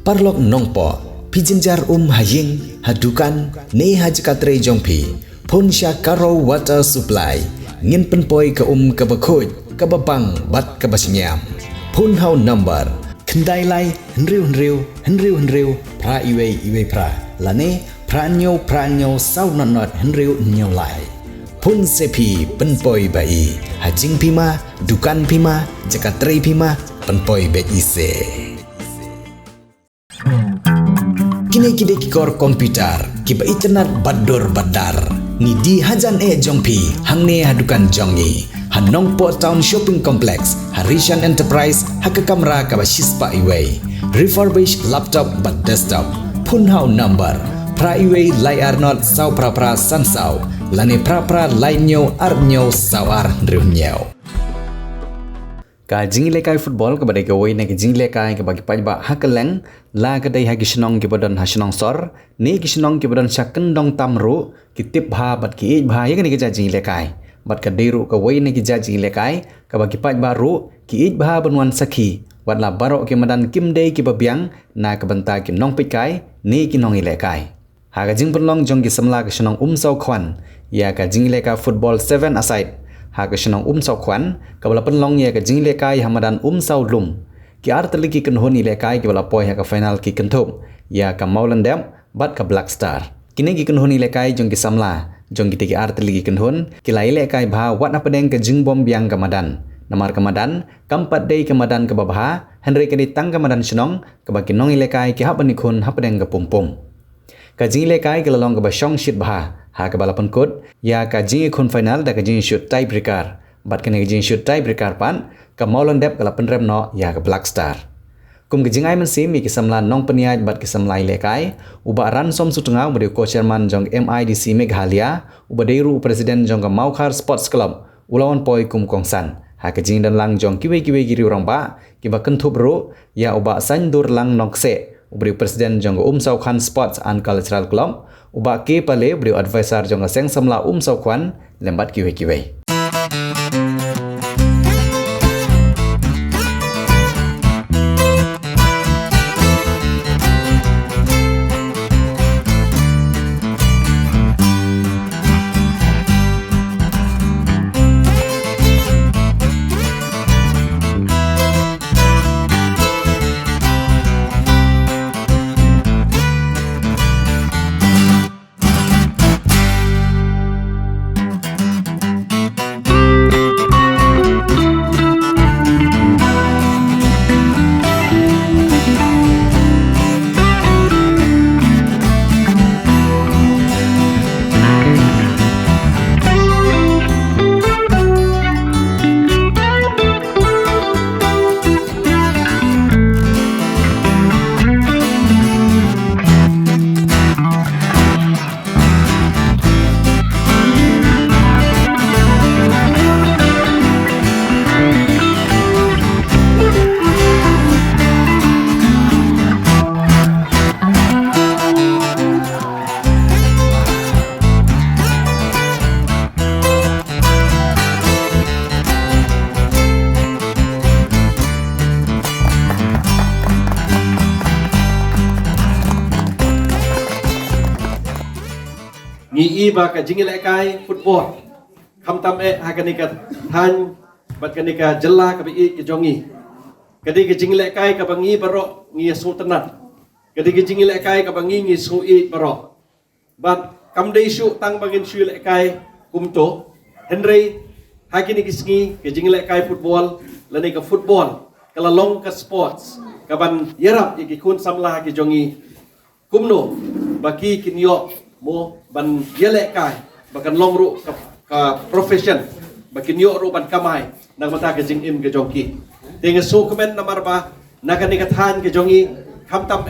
parlok nongpo pijinjar haying hadukan ne hajkatre jongpi ponsya karo water supply ngin penpoi ke kebakhoj kebabang bat kebasinyam pun hau number kendai lai henriu pra iwe pra lane pranyo sau not henriu nyau lai pun sepi penpoi bai hajing pima dukan pima jakatre pima penpoi bet ise kini kikor komputer kiba internet badar ni di hajan jongpi hangne hadukan jongi hanong po town shopping complex Harishan Enterprise haka kamera kaba shispa iway refurbished laptop but desktop punhau number pra iway layar not sau pra sansau lane pra lainyo arnyo sawar drunyo ka jinglekai football ka badai ka wai na jinglekai ka bagi pajba hakeleng la ka dai hagi shnong ke badan hashnong sor ne ki shnong ke badan shaken dong tamru ki tip bha bat ki bha ye ni ka jinglekai bat ka deru ka wai na ki jinglekai ka bagi pajba ru ki bha banwan sakhi wat la barok ke madan kim dei ki babyang na ka banta ki nong pikai ne ki nong ilekai ha ka jing penlong jong ki samla ka shnong sau khwan ya ka jingleka football 7 aside ha ka shnong sau khwan ka bala penlong ya ka jinglekai hamadan sau lum ki artli ki kan honi lekai ki bala poi ha ka final ki kan thop ya ka maulan dem bat ka black star kini ki kan honi lekai jong ki samla jong ki tiki artli ki kan hon ki lai lekai bha wat na pedeng ka jing bom biang ka madan namar ka madan kampat dei ka madan ka babha henry ka ditang ka madan shnong ka ba ki nong lekai ki hapani khun hapedeng ka pum ka jinglekai ka lalong ka ba shong shit bha ha ka balapan kod ya ka jing khun final da ka jing shoot tie breaker bat ka ne jing shoot tie breaker pan ka maulan dep ka lapan rem no ya ka black star kum ka jing ai man sim ki samla nong peniaj bat ki samlai lekai uba ran som sutengau beri ko chairman jong MIDC Meghalaya uba deru presiden jong ka Maukhar Sports Club ulawan poi kum kongsan ha ka jing dan lang jong kiwe giri orang ba ki ba kentup ro ya uba san dur lang nokse ubri presiden jong Sau Khan Sports and Cultural Club uba ke pale beri advisor jong seng samla Sau Khan lembat kiwe ni iba ka jinglekai football kam tam ha ka ni ka than bat ka ni ka jella ka bi ki jongi kadi ka jinglekai ka bangi baro ngi sultanat kadi ka jinglekai ka bangi ngi sui baro bat kam dei shu tang bangin shu lekai kumto henry ha ki ni kisngi ka jinglekai football lani ka football kala long ka sports ka ban yerap ki kun samla ki jongi kumno baki kinyo mo ban yelekai bakan long ru ka profession bakin yo ru ban kamai nang mata ke jing im ke jongki tinga so comment namar ba nakani ka than ke jongi kham tam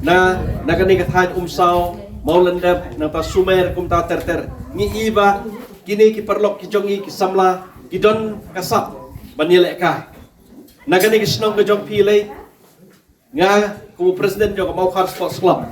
na nakani ka than sau maulandab nang ta sumer kum ta ter ni iba kini ki perlok ki jongi ki samla ki don kasap ban yelekai nakani ki snong ke jong pile nga ku presiden jo ka Maukhar Sports Club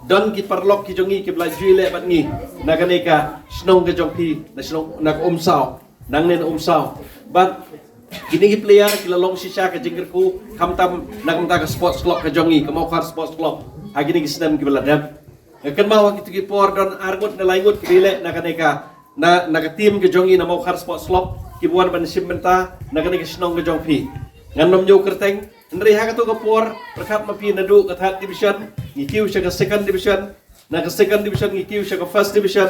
don ki parlok ki jongi ki bla juile bat ngi naganeka snong ke jongpi na snong nak sao nang nen sao bat Kini player kila long shisha ke jingkerku kamtam nak mta ke sports club ke jongi ke mau sports club hagi ni kisnam ki beladap kan mau gitu ki por don argut na laingut kile na kaneka na ke tim ke jongi na mau sports club ki buan ban simbenta na kaneka snong ke jongpi nganom nyu kerteng ndri ha ka to ke por perkat mapi nadu ke third division ngikiu sya ke second division na ke second division ngikiu sya ke first division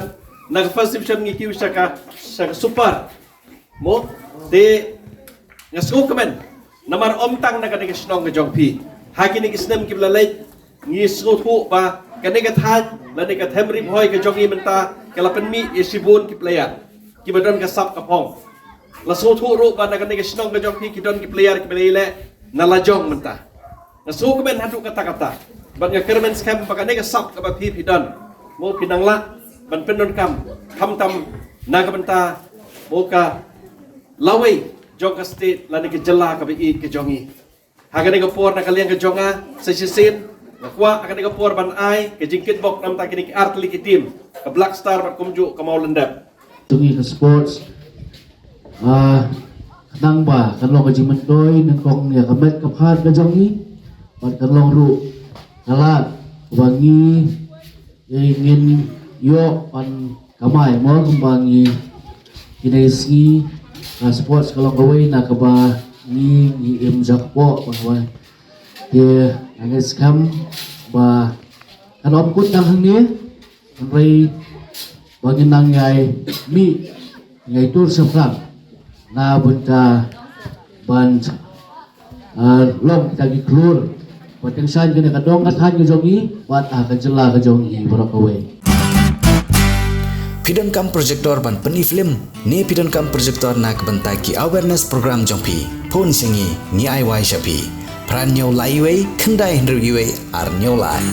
na ke first division ngikiu sya ke super mo de ngasuk kemen namar omtang na kaneka snong ke jongpi hagi ni kisnam ki belalai ngi sutu ba kaneka than la neka themri bhoi ke jongi menta kalapan mi isibun ki player ki badon ka sap ka pong la sutu ru ba na kaneka snong ke jongpi ki don ki player ki belele na la jong menta ngasuk kemen hadu kata-kata ban nga kermen skam pa kaneka sap ka ba pi don mo pinangla ban pendon kam tam na ka menta mo ka lawai Jongka state la ni ke jela ka bi ke jongi haga ni ke por na kalian ke jonga sesisin na kwa akan ni ke por ban ai ke jingkit bok nam ta kini ke artli ke tim ke black star bat kumju ke mau lendap jongi ke sports kadang ba kan long ke jimen doi nang kong ya kamet ke phat ke jongi bat kan long ru kalat wangi ingin yo pan kamai mo kumbangi kinesi sports kalau kawai nak keba ni im jakpo bahwa dia agak skam ba kan om kut tang ni rai bagi nangai mi ngai tur sefram na bunta ban long tagi klur pateng san kena kadong kathan ke jongi wat ka jela ke jongi barakawai Pidon kam projector ban peni film ne pidon kam projector nak bentaki awareness program jompi pon singi ni ai wai shapi pran nyau lai wei kendai hendru ar nyau lai